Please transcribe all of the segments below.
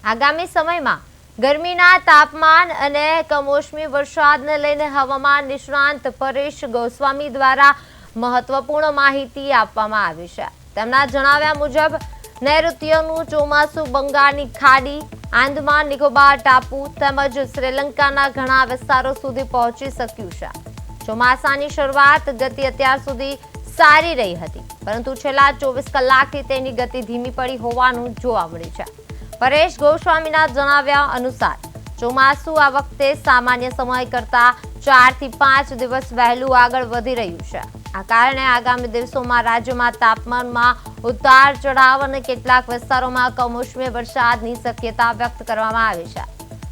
આગામી સમયમાં ગરમીના તાપમાન અને કમોસમી વરસાદને લઈને હવામાન નિષ્ણાંત પરેશ ગોસ્વામી દ્વારા મહત્વપૂર્ણ માહિતી આપવામાં આવી છે। તેમના જણાવ્યા મુજબ નૈઋત્યનું ચોમાસું બંગાળની ખાડી, આંદામાન નિકોબાર ટાપુ તેમજ શ્રીલંકાના ઘણા વિસ્તારો સુધી પહોંચી શક્યું છે। ચોમાસાની શરૂઆત ગતિ અત્યાર સુધી સારી રહી હતી, પરંતુ છેલ્લા 24 કલાકથી તેની ગતિ ધીમી પડી હોવાનું જોવા મળ્યું છે। પરેશ ગોસ્વામીના જણાવ્યા અનુસાર ચોમાસું આ વખતે સામાન્ય સમય કરતા 4 થી 5 દિવસ વહેલું આગળ વધી રહ્યું છે। આ કારણે આગામી દિવસોમાં રાજ્યમાં તાપમાનમાં ઉતાર ચઢાવ અને કેટલાક વિસ્તારોમાં કમોસમી વરસાદની શક્યતા વ્યક્ત કરવામાં આવી છે।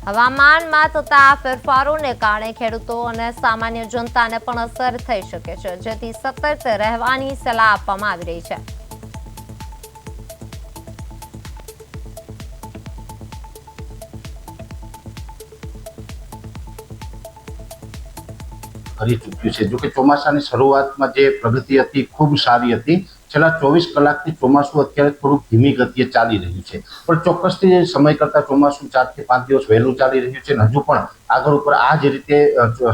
હવામાનમાં થતા ફેરફારોને કારણે ખેડૂતો અને સામાન્ય જનતાને પણ અસર થઈ શકે છે, જેથી સતર્ક રહેવાની સલાહ આપવામાં આવી રહી છે। કરી ચૂક્યું છે। જો કે ચોમાસાની શરૂઆતમાં જે પ્રગતિ હતી ખૂબ સારી હતી। છેલ્લા 24 કલાકથી ચોમાસું અત્યારે થોડુંક ધીમી ગતિએ ચાલી રહ્યું છે, પણ ચોક્કસથી સમય કરતાં ચોમાસું 4 થી 5 દિવસ વહેલું ચાલી રહ્યું છે અને હજુ પણ આગળ ઉપર આ જ રીતે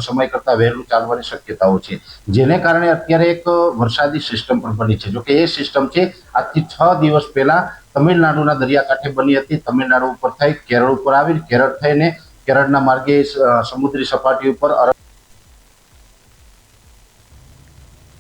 સમય કરતાં વહેલું ચાલવાની શક્યતાઓ છે, જેને કારણે અત્યારે એક વરસાદી સિસ્ટમ પણ બની છે। જો કે એ સિસ્ટમ છે આજથી 6 દિવસ પહેલા તમિલનાડુના દરિયાકાંઠે બની હતી। તમિલનાડુ ઉપર થઈ કેરળ ઉપર આવી, કેરળ થઈને કેરળના માર્ગે સમુદ્રી સપાટી ઉપર